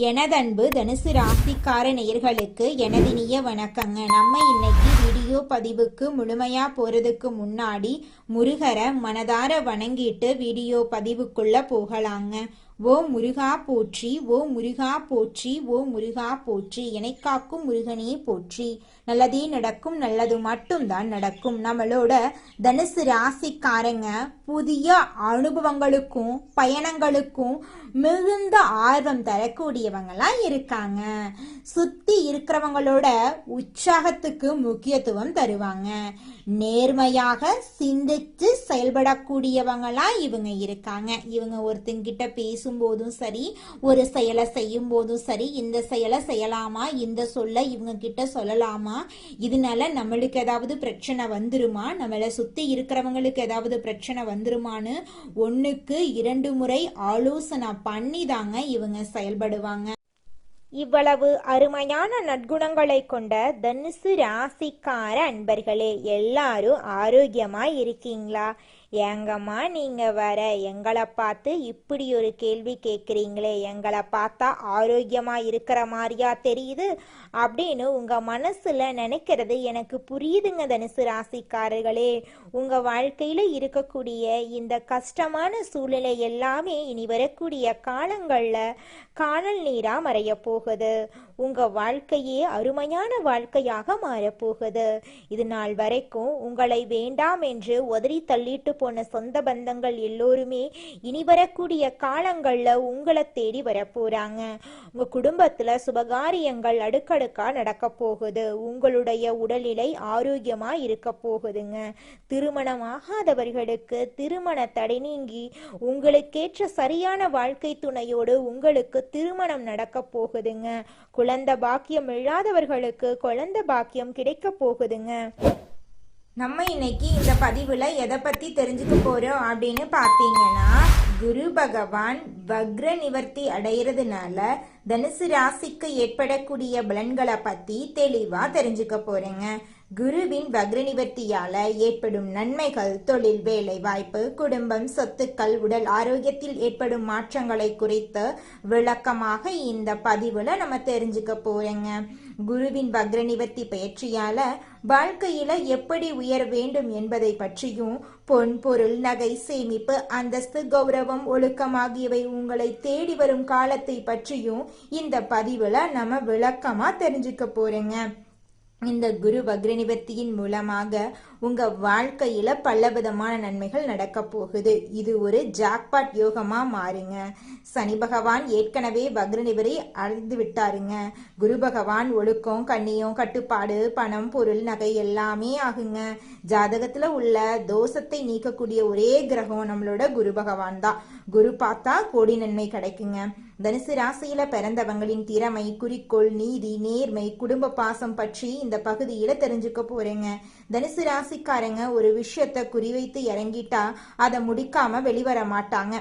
எனதன்பு தனுசு ராசிக்கார நேயர்களுக்கு எனதினிய வணக்கங்க. நம்ம இன்னைக்கு வீடியோ பதிவுக்கு முழுமையா போறதுக்கு முன்னாடி முருகரை மனதார வணங்கிட்டு வீடியோ பதிவுக்குள்ள போகலாங்க. ஓ முருகா போற்றி, ஓ முருகா போற்றி, ஓ முருகா போற்றி, என்னை காக்கும் முருகனே போற்றி. நல்லதே நடக்கும், நல்லது மட்டும்தான் நடக்கும். நம்மளோட தனுசு ராசிக்காரங்க புதிய அனுபவங்களுக்கும் பயணங்களுக்கும் மிகுந்த ஆர்வம் தரக்கூடியவங்களா இருக்காங்க. சுத்தி இருக்கிறவங்களோட உற்சாகத்துக்கு முக்கியத்துவம் தருவாங்க. நேர்மையாக சிந்திச்சு செயல்படக்கூடியவங்களா இவங்க இருக்காங்க. இவங்க ஒருத்தங்கிட்ட பேசும்போதும் சரி, ஒரு செயலை செய்யும் போதும் சரி, இந்த செயலை செய்யலாமா, இந்த சொல்ல இவங்க கிட்ட சொல்லலாமா, இதனால நம்மளுக்கு ஏதாவது பிரச்சனை வந்துருமா, நம்மளை சுத்தி இருக்கிறவங்களுக்கு ஏதாவது பிரச்சனை வந்துருமான்னு 1க்கு 2 முறை ஆலோசனை பண்ணி தாங்க இவங்க செயல்படுவாங்க. இவ்வளவு அருமையான நற்குணங்களை கொண்ட தனுசு ராசிக்கார அன்பர்களே, எல்லாரும் ஆரோக்கியமா இருக்கீங்களா? ஏங்கம்மா நீங்க வர எங்களை பார்த்து இப்படி ஒரு கேள்வி கேட்குறீங்களே, எங்களை பார்த்தா ஆரோக்கியமா இருக்கிற மாதிரியா தெரியுது அப்படின்னு உங்க மனசுல நினைக்கிறது எனக்கு புரியுதுங்க. தனுசு ராசிக்காரர்களே, உங்க வாழ்க்கையில இருக்கக்கூடிய இந்த கஷ்டமான சூழ்நிலை எல்லாமே இனி வரக்கூடிய காலங்கள்ல காணல் நீரா மறைய போகுது. உங்க வாழ்க்கையே அருமையான வாழ்க்கையாக மாறப்போகுது. இது நாள் வரைக்கும் உங்களை வேண்டாம் என்று உதறி தள்ளிட்டு போன சொந்த பந்தங்கள் எல்லோருமே இனி வரக்கூடிய காலங்கள்ல உங்களை தேடி வரப்போறாங்க. உங்க குடும்பத்துல சுபகாரியங்கள் அடுக்கடுக்கா நடக்க போகுது. உங்களுடைய உடல்நிலை ஆரோக்கியமா இருக்க போகுதுங்க. திருமணம் ஆகாதவர்களுக்கு திருமண தடை நீங்கி உங்களுக்கேற்ற சரியான வாழ்க்கை துணையோடு உங்களுக்கு திருமணம் நடக்க போகுதுங்க. குழந்தை பாக்கியம் இல்லாதவர்களுக்கு குழந்தை பாக்கியம் கிடைக்க போகுதுங்க. நம்ம இன்னைக்கு இந்த பதிவுல எதை பத்தி தெரிஞ்சுக்க போறோம் அப்படின்னு பாத்தீங்கன்னா, குரு பகவான் வக்ர நிவர்த்தி அடைகிறதுனால தனுசு ராசிக்கு ஏற்படக்கூடிய பலன்களை பத்தி தெளிவா தெரிஞ்சுக்க போறேங்க. குருவின் வக்ர நிவர்த்தியால ஏற்படும் நன்மைகள், தொழில், வேலை வாய்ப்பு, குடும்பம், சொத்துக்கள், உடல் ஆரோக்கியத்தில் ஏற்படும் மாற்றங்களை குறித்து விளக்கமாக இந்த பதிவுல நம்ம தெரிஞ்சுக்க போறேங்க. குருவின் வக்ர நிவர்த்தி பயிற்சியால வாழ்க்கையில எப்படி உயர வேண்டும் என்பதை பற்றியும், பொன், பொருள், நகை, சேமிப்பு, அந்தஸ்து, கௌரவம், ஒழுக்கம் ஆகியவை உங்களை தேடி வரும் காலத்தை பற்றியும் இந்த பதிவுல நம்ம விளக்கமா தெரிஞ்சுக்க போறேங்க. இந்த குரு வக்ர நிவர்த்தியின் மூலமாக உங்க வாழ்க்கையில பலவிதமான நன்மைகள் நடக்க போகுது. இது ஒரு ஜாக்பாட் யோகமா மாறுங்க. சனி பகவான் ஏற்கனவே வக்ர நிவரை அடைந்து விட்டாருங்க. குரு பகவான் ஒழுக்கம், கண்ணியம், கட்டுப்பாடு, பணம், பொருள், நகை எல்லாமே ஆகுங்க. ஜாதகத்துல உள்ள தோஷத்தை நீக்கக்கூடிய ஒரே கிரகம் நம்மளோட குரு பகவான் தான். குரு பார்த்தா கோடி நன்மை கிடைக்குங்க. தனுசு ராசியில பிறந்தவங்களின் திறமை, குறிக்கோள், நீதி, நேர்மை, குடும்ப பாசம் பற்றி இந்த பகுதியில தெரிஞ்சுக்க போறேங்க. தனுசு ராசிக்காரங்க ஒரு விஷயத்த குறிவைத்து இறங்கிட்டா அதை முடிக்காம வெளிவர மாட்டாங்க.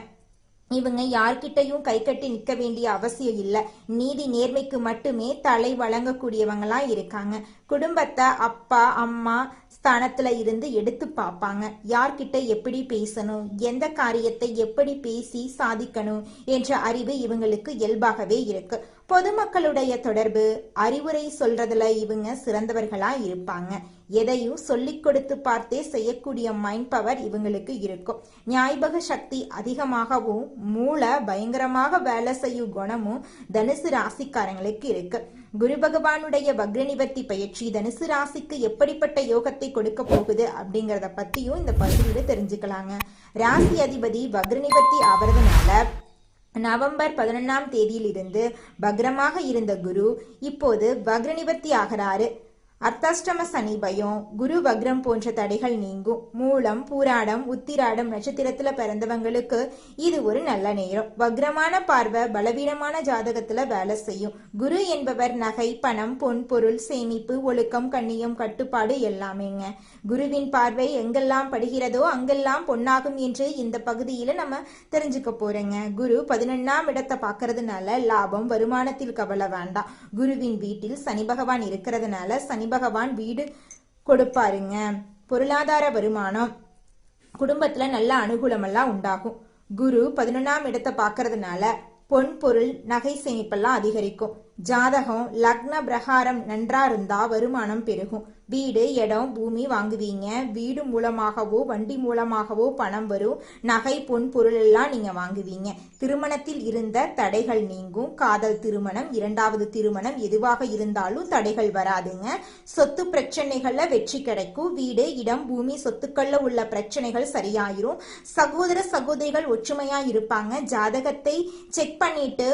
இவங்க யார்கிட்டையும் கை கட்டி நிற்க வேண்டிய அவசியம் இல்லை. நீதி நேர்மைக்கு மட்டுமே தலை வழங்கக்கூடியவங்களா இருக்காங்க. குடும்பத்தை அப்பா அம்மா ஸ்தானத்துல இருந்து எடுத்து பார்ப்பாங்க. யார்கிட்ட எப்படி பேசணும், எந்த காரியத்தை எப்படி பேசி சாதிக்கணும் என்ற அறிவு இவங்களுக்கு இயல்பாகவே இருக்கு. பொதுமக்களுடைய தொடர்பு, அறிவுரை சொல்றதுல இவங்க சிறந்தவர்களா இருப்பாங்க. எதையும் சொல்லிக் கொடுத்து பார்த்தே செய்யக்கூடிய மைண்ட் பவர் இவங்களுக்கு இருக்கும். ஞாபக சக்தி அதிகமாகவும் மூளை பயங்கரமாக வேலை செய்யும் குணமும் தனுசு ராசிக்காரங்களுக்கு இருக்கு. குரு பகவானுடைய வக்ர நிவர்த்தி பயிற்சி தனுசு ராசிக்கு எப்படிப்பட்ட யோகத்தை கொடுக்க போகுது அப்படிங்கறத பத்தியும் இந்த பகுதியில தெரிஞ்சுக்கலாங்க. ராசி அதிபதி வக்ர நிவர்த்தி ஆவறதுனால நவம்பர் 11ஆம் தேதியிலிருந்து வக்ரமாக இருந்த குரு இப்போது வக்ர நிவர்த்தி ஆகிறாரு. அர்த்தாஷ்டம சனி பயம், குரு வக்ரம் போன்ற தடைகள் நீங்கும். மூலம், பூராடம், உத்திராடம் நட்சத்திரத்துல பிறந்தவங்களுக்கு இது ஒரு நல்ல நேரம். வக்ரமான பார்வை பலவீனமான ஜாதகத்துல வேலை செய்யும். குரு என்பவர் நகை, பணம், பொன், பொருள், சேமிப்பு, ஒழுக்கம், கண்ணியம், கட்டுப்பாடு எல்லாமேங்க. குருவின் பார்வை எங்கெல்லாம் படுகிறதோ அங்கெல்லாம் பொன்னாகும் என்று இந்த பகுதியில நம்ம தெரிஞ்சுக்க போறேங்க. குரு 11ஆம் இடத்தை பார்க்கறதுனால லாபம், வருமானத்தில் கவலை வேண்டாம். குருவின் வீட்டில் சனி பகவான் இருக்கிறதுனால சனி பகவான் வீடு கொடுப்பாருங்க. பொருளாதார வருமானம், குடும்பத்துல நல்ல அனுகூலம் எல்லாம் உண்டாகும். குரு 11ஆம் இடத்தை பார்க்கறதுனால பொன் பொருள் நகை சேமிப்பெல்லாம் அதிகரிக்கும். ஜாதகம் லக்ன பிரகாரம் நன்றா இருந்தா வருமானம் பெருகும். வீடு இடம் பூமி வாங்குவீங்க. வீடு மூலமாகவோ வண்டி மூலமாகவோ பணம் வரும். நகை பொன் பொருள் எல்லாம் நீங்க வாங்குவீங்க. திருமணத்தில் இருந்த தடைகள் நீங்கும். காதல் திருமணம், இரண்டாவது திருமணம் எதுவாக இருந்தாலும் தடைகள் வராதுங்க. சொத்து பிரச்சனைகள்ல வெற்றி கிடைக்கும். வீடு இடம் பூமி சொத்துக்கள்ல உள்ள பிரச்சனைகள் சரியாயிரும். சகோதர சகோதரிகள் ஒற்றுமையா இருப்பாங்க. ஜாதகத்தை செக் பண்ணிட்டு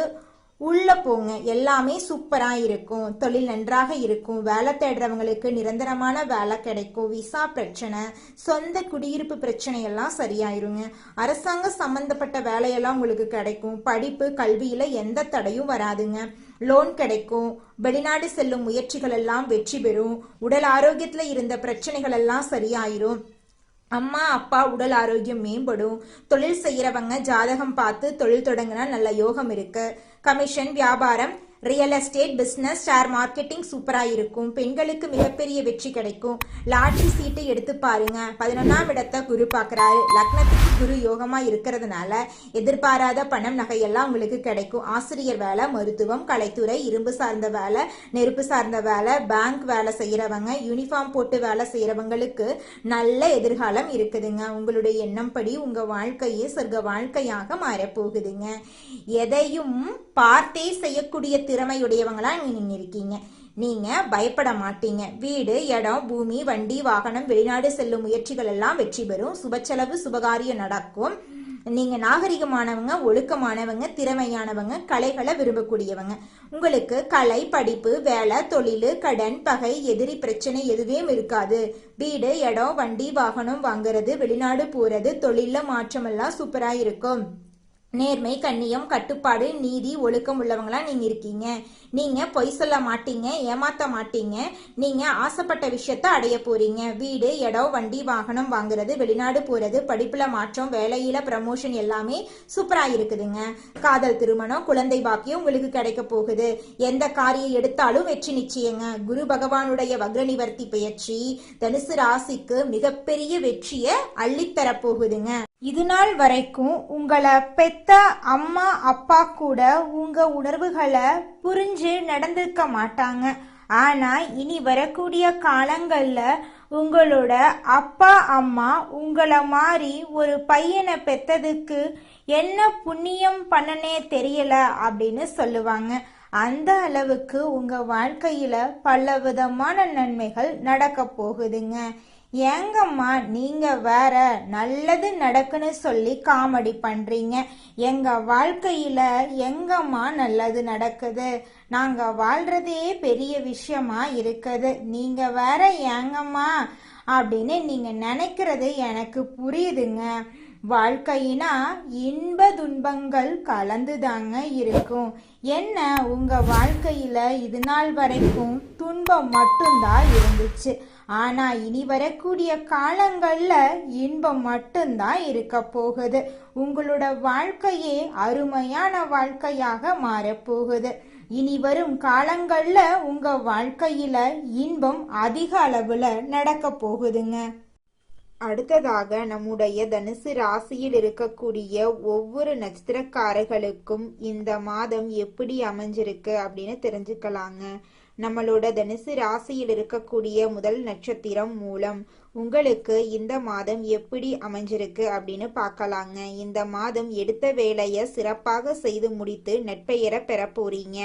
உள்ள போங்க, எல்லாமே சூப்பரா இருக்கும். தொழில் நன்றாக இருக்கும். வேலை தேடுறவங்களுக்கு நிரந்தரமான வேலை கிடைக்கும். விசா பிரச்சனை, சொந்த குடியிருப்பு பிரச்சனை எல்லாம் சரியாயிருங்க. அரசாங்க சம்பந்தப்பட்ட வேலையெல்லாம் உங்களுக்கு கிடைக்கும். படிப்பு கல்வியில எந்த தடையும் வராதுங்க. லோன் கிடைக்கும். வெளிநாடு செல்லும் முயற்சிகள் எல்லாம் வெற்றி பெறும். உடல் ஆரோக்கியத்துல இருந்த பிரச்சனைகள் எல்லாம் சரியாயிரும். அம்மா அப்பா உடல் ஆரோக்கியம் மேம்படும். தொழில் செய்யறவங்க ஜாதகம் பார்த்து தொழில் தொடங்கினா நல்ல யோகம் இருக்கு. கமிஷன், வியாபாரம், real estate, business, share marketing சூப்பரா இருக்கும். பெண்களுக்கு மிகப்பெரிய வெற்றி கிடைக்கும். லாட்டரி சீட்டை எடுத்து பாருங்க. 11ஆம் இடத்தை குரு பாக்குறாரு. லக்னத்துக்கு குரு யோகமா இருக்கிறதுனால எதிர்பாராத பணம் நகையெல்லாம் உங்களுக்கு கிடைக்கும். ஆசிரியர் வேலை, மருத்துவம், கலைத்துறை, இரும்பு சார்ந்த வேலை, நெருப்பு சார்ந்த வேலை, பேங்க் வேலை செய்யறவங்க, யூனிஃபார்ம் போட்டு வேலை செய்யறவங்களுக்கு நல்ல எதிர்காலம் இருக்குதுங்க. உங்களுடைய எண்ணம் படி உங்க வாழ்க்கையே சொர்க்க வாழ்க்கையாக மாறப்போகுதுங்க. எதையும் பார்த்தே செய்யக்கூடிய திறமையுடையவங்களா நீங்க இருக்கீங்க. நீங்க பயப்பட மாட்டீங்க. வீடு இடம் பூமி வண்டி வாகனம் வெளிநாடு செல்லும் முயற்சிகள் எல்லாம் வெற்றி பெறும். சுபச்செலவு சுபகாரியம் நடக்கும். நீங்க நாகரிகமானவங்க, ஒழுக்கமானவங்க, திறமையானவங்க, கலைகளை விரும்பக்கூடியவங்க. உங்களுக்கு கலை, படிப்பு, வேலை, தொழில், கடன், பகை, எதிரி பிரச்சனை எதுவும் இருக்காது. வீடு இடம் வண்டி வாகனம் வாங்குறது, வெளிநாடு போறது, தொழில மாற்றம் எல்லாம் சூப்பரா இருக்கும். நேர்மை, கண்ணியம், கட்டுப்பாடு, நீதி, ஒழுக்கம் உள்ளவங்களா நீங்க இருக்கீங்க. நீங்க பொய் சொல்ல மாட்டீங்க, ஏமாத்த மாட்டீங்க. நீங்க ஆசைப்பட்ட விஷயத்த அடைய போறீங்க. வீடு இடம் வண்டி வாகனம் வாங்குறது, வெளிநாடு போறது, படிப்புல மாற்றம், வேலையில ப்ரமோஷன் எல்லாமே சூப்பரா இருக்குதுங்க. காதல் திருமணம், குழந்தை பாக்கியம் உங்களுக்கு கிடைக்க போகுது. எந்த காரியம் எடுத்தாலும் வெற்றி நிச்சயங்க. குரு பகவானுடைய வக்ர நிவர்த்தி பெயர்ச்சி தனுசு ராசிக்கு மிகப்பெரிய வெற்றியை அள்ளித்தர போகுதுங்க. இது நாள் வரைக்கும் உங்களை பெத்த அம்மா அப்பா கூட உங்க உணர்வுகளை புரிஞ்சு நடந்திருக்க மாட்டாங்க. ஆனா இனி வரக்கூடிய காலங்கள்ல உங்களோட அப்பா அம்மா உங்களை மாதிரி ஒரு பையனை பெத்ததுக்கு என்ன புண்ணியம் பண்ணனே தெரியல அப்படின்னு சொல்லுவாங்க. அந்த அளவுக்கு உங்க வாழ்க்கையில பல விதமான நன்மைகள் நடக்க போகுதுங்க. ஏங்கம்மா நீங்க வேற நல்லது நடக்குன்னு சொல்லி காமெடி பண்றீங்க. எங்க வாழ்க்கையில எங்கம்மா நல்லது நடக்குது? நாங்க வாழ்றதே பெரிய விஷயமா இருக்குது. நீங்க வேற ஏங்கம்மா அப்படின்னு நீங்க நினைக்கிறது எனக்கு புரியுதுங்க. வாழ்க்கையினா இன்ப துன்பங்கள் கலந்துதாங்க இருக்கும். என்ன உங்க வாழ்க்கையில இது நாள் வரைக்கும் துன்பம் மட்டும்தான் இருந்துச்சு. ஆனா இனி வரக்கூடிய காலங்கள்ல இன்பம் மட்டும்தான் இருக்க போகுது. உங்களோட வாழ்க்கையே அருமையான வாழ்க்கையாக மாறப்போகுது. இனி வரும் காலங்கள்ல உங்க வாழ்க்கையில இன்பம் அதிக அளவுல நடக்க போகுதுங்க. அடுத்ததாக நம்முடைய தனுசு ராசியில் இருக்கக்கூடிய ஒவ்வொரு நட்சத்திரக்காரர்களுக்கும் இந்த மாதம் எப்படி அமைஞ்சிருக்கு அப்படின்னு தெரிஞ்சுக்கலாங்க. நம்மளோட தனுசு ராசியில் இருக்கக்கூடிய முதல் நட்சத்திரம் மூலம். உங்களுக்கு இந்த மாதம் எப்படி அமைஞ்சிருக்கு அப்படின்னு பார்க்கலாங்க. இந்த மாதம் எடுத்த வேலையை சிறப்பாக செய்து முடித்து நற்பெயரை பெற போறீங்க.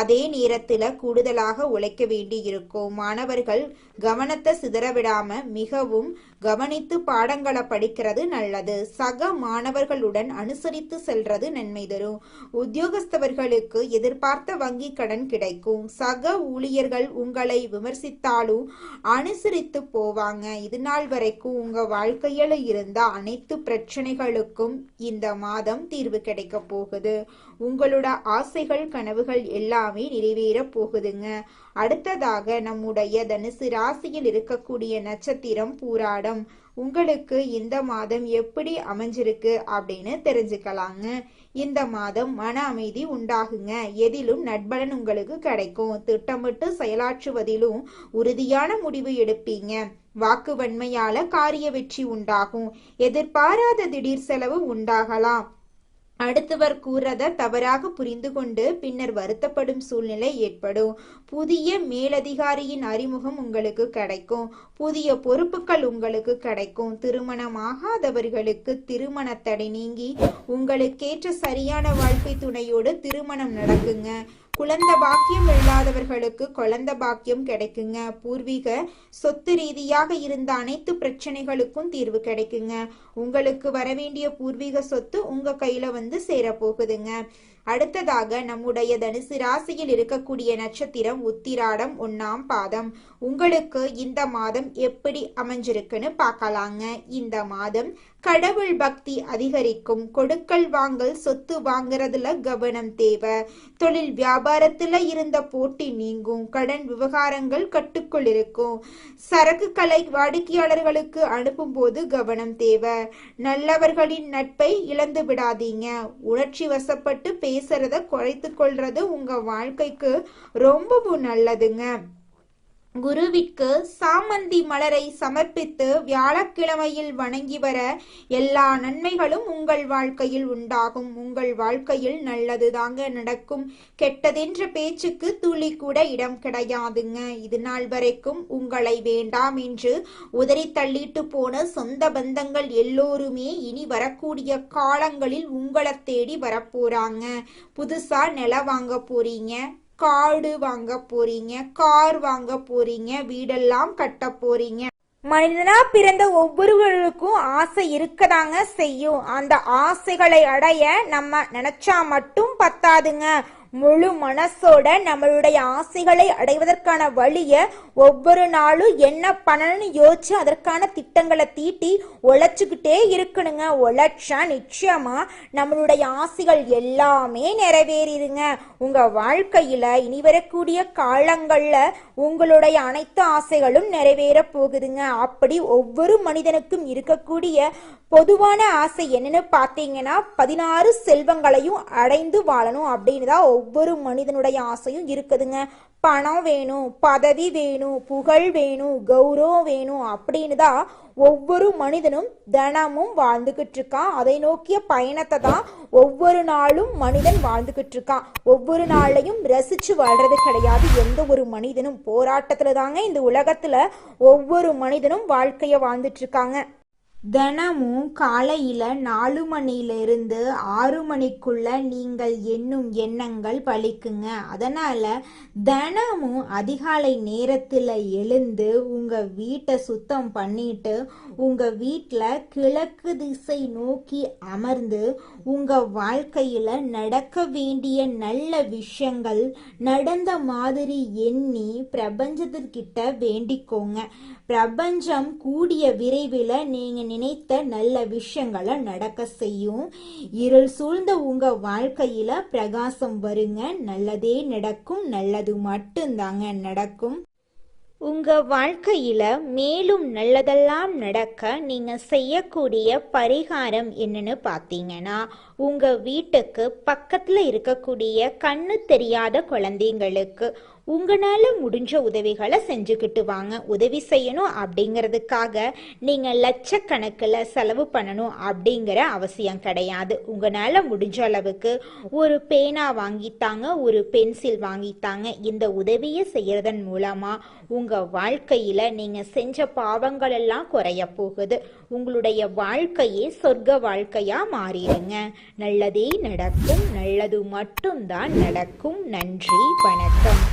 அதே நேரத்துல கூடுதலாக உழைக்க வேண்டி இருக்கும். மாணவர்கள் கவனத்தை சிதறவிடாம மிகவும் கவனித்து பாடங்களை படிக்கிறது நல்லது. சக மாணவர்களுடன் அனுசரித்து செல்றது நன்மை தரும். உத்தியோகஸ்தவர்களுக்கு எதிர்பார்த்த வங்கி கடன் கிடைக்கும். சக ஊழியர்கள் உங்களை விமர்சித்தாலும் அனுசரித்து போவாங்க. இது நாள் வரைக்கும் உங்க வாழ்க்கையில இருந்த அனைத்து பிரச்சனைகளுக்கும் இந்த மாதம் தீர்வு கிடைக்க போகுது. உங்களோட ஆசைகள் கனவுகள் எல்லாமே நிறைவேற போகுதுங்க. அடுத்ததாக நம்முடைய தனுசு ராசியில் இருக்கக்கூடிய நட்சத்திரம் பூராடம். உங்களுக்கு இந்த மாதம் எப்படி அமைஞ்சிருக்கு அப்படின்னு தெரிஞ்சுக்கலாங்க. இந்த மாதம் மன அமைதி உண்டாகுங்க. எதிலும் நட்பலன் உங்களுக்கு கிடைக்கும். திட்டமிட்டு செயலாற்றுவதிலும் உறுதியான முடிவு எடுப்பீங்க. வாக்கு வன்மையால காரிய வெற்றி உண்டாகும். எதிர்பாராத திடீர் செலவு உண்டாகலாம். அடுத்தவர் கூறத தவறாக புரிந்து கொண்டு பின்னர் வருத்தப்படும் சூழ்நிலை ஏற்படும். புதிய மேலதிகாரியின் அறிமுகம் உங்களுக்கு கிடைக்கும். புதிய பொறுப்புகள் உங்களுக்கு கிடைக்கும். திருமணமாகாதவர்களுக்கு திருமண தடை நீங்கி உங்களுக்கேற்ற சரியான வாழ்க்கை துணையோடு திருமணம் நடக்குங்க. குழந்தை பாக்கியம் இல்லாதவர்களுக்கு குழந்தை பாக்கியம் கிடைக்குங்க. பூர்வீக சொத்து ரீதியாக இருந்த அனைத்து பிரச்சனைகளுக்கும் தீர்வு கிடைக்குங்க. உங்களுக்கு வரவேண்டிய பூர்வீக சொத்து உங்க கையில வந்து சேரப்போகுதுங்க. அடுத்ததாக நம்முடைய தனுசு ராசியில் இருக்கக்கூடிய நட்சத்திரம் உத்திராடம் 1ஆம் பாதம். உங்களுக்கு இந்த மாதம் எப்படி அமைஞ்சிருக்குன்னு பார்க்கலாங்க. இந்த மாதம் கடவுள் பக்தி அதிகரிக்கும். கொடுக்கல் வாங்கல் சொத்து வாங்குறதுல கவனம் தேவை. தொழில் வியாபாரத்துல இருந்த போட்டி நீங்கும். கடன் விவகாரங்கள் கட்டுக்குள் இருக்கும். சரக்குகளை வாடிக்கையாளர்களுக்கு அனுப்பும் போது கவனம் தேவை. நல்லவர்களின் நட்பை இழந்து விடாதீங்க. உணர்ச்சி வசப்பட்டு பேசுறத குறைத்து கொள்றது உங்க வாழ்க்கைக்கு ரொம்பவும் நல்லதுங்க. குருவிற்கு சாமந்தி மலரை சமர்ப்பித்து வியாழக்கிழமையில் வணங்கி வர எல்லா நன்மைகளும் உங்கள் வாழ்க்கையில் உண்டாகும். உங்கள் வாழ்க்கையில் நல்லது தாங்க நடக்கும். கெட்டதென்ற பேச்சுக்கு துளி கூட இடம் கிடையாதுங்க. இது நாள் வரைக்கும் உங்களை வேண்டாம் என்று உதறி தள்ளிட்டு போன சொந்த பந்தங்கள் எல்லோருமே இனி வரக்கூடிய காலங்களில் உங்களை தேடி வரப்போறாங்க. புதுசா நிலம் வாங்க போறீங்க, காடு வாங்க போறீங்க, கார் வாங்க போறீங்க, வீடெல்லாம் கட்ட போறீங்க. மனிதனா பிறந்த ஒவ்வொருவருக்கும் ஆசை இருக்கதாங்க செய்யும். அந்த ஆசைகளை அடைய நம்ம நினைச்சா மட்டும் பத்தாதுங்க. முழு மனசோட நம்மளுடைய ஆசைகளை அடைவதற்கான வழிய ஒவ்வொரு நாளும் என்ன பண்ணணும்னு யோசிச்சு அதற்கான திட்டங்களை தீட்டி உழைச்சுக்கிட்டே இருக்கணுங்க. உழைச்சா நிச்சயமா நம்மளுடைய ஆசைகள் எல்லாமே நிறைவேறிடுங்க. உங்க வாழ்க்கையில இனி வரக்கூடிய காலங்கள்ல உங்களுடைய அனைத்து ஆசைகளும் நிறைவேற போகுதுங்க. அப்படி ஒவ்வொரு மனிதனுக்கும் இருக்கக்கூடிய பொதுவான ஆசை என்னன்னு பார்த்தீங்கன்னா 16 செல்வங்களையும் அடைந்து வாழணும் அப்படின்னு தான் ஒவ்வொரு மனிதனுடைய ஆசையும் இருக்குதுங்க. பணம் வேணும், பதவி வேணும், புகழ் வேணும், கௌரவம் வேணும் அப்படின்னு தான் ஒவ்வொரு மனிதனும் தினமும் வாழ்ந்துகிட்டு இருக்கான். அதை நோக்கிய பயணத்தை தான் ஒவ்வொரு நாளும் மனிதன் வாழ்ந்துகிட்டு இருக்கான். ஒவ்வொரு நாளையும் ரசிச்சு வாழ்றது கிடையாது. எந்த ஒரு மனிதனும் போராட்டத்துல தாங்க இந்த உலகத்துல ஒவ்வொரு மனிதனும் வாழ்க்கைய வாழ்ந்துட்டு இருக்காங்க. தினமும் காலையில 4 மணியிலிருந்து 6 மணிக்குள்ள நீங்கள் எண்ணும் எண்ணங்கள் பலிக்குங்க. அதனால தினமும் அதிகாலை நேரத்துல எழுந்து உங்க வீட்டை சுத்தம் பண்ணிட்டு உங்க வீட்டுல கிழக்கு திசை நோக்கி அமர்ந்து உங்க வாழ்க்கையில நடக்க வேண்டிய நல்ல விஷயங்கள் நடந்த மாதிரி எண்ணி பிரபஞ்சத்திற்கிட்ட வேண்டிக்கோங்க. பிரபஞ்சம் கூடிய விரைவில் நீங்க நினைத்த நல்ல விஷயங்களை நடக்க செய்யும். இருள் சூழ்ந்த உங்க வாழ்க்கையில பிரகாசம் வருங்க. நல்லதே நடக்கும். நல்லது மட்டும்தாங்க நடக்கும். உங்க வாழ்க்கையில மேலும் நல்லதெல்லாம் நடக்க நீங்க செய்யக்கூடிய பரிகாரம் என்னன்னு பார்த்தீங்கன்னா, உங்க வீட்டுக்கு பக்கத்துல இருக்கக்கூடிய கண்ணு தெரியாத குழந்தைங்களுக்கு உங்களால முடிஞ்ச உதவிகளை செஞ்சுக்கிட்டு வாங்க. உதவி செய்யணும் அப்படிங்கிறதுக்காக நீங்க லட்சக்கணக்கில் செலவு பண்ணணும் அப்படிங்கிற அவசியம் கிடையாது. உங்களால முடிஞ்ச அளவுக்கு ஒரு பேனா வாங்கித்தாங்க, ஒரு பென்சில் வாங்கித்தாங்க. இந்த உதவியை செய்யறதன் மூலமா உங்க வாழ்க்கையில நீங்க செஞ்ச பாவங்கள் எல்லாம் குறைய போகுது. உங்களுடைய வாழ்க்கையே சொர்க்க வாழ்க்கையா மாறிடுங்க. நல்லதே நடக்கும். நல்லது மட்டும்தான் நடக்கும். நன்றி, வணக்கம்.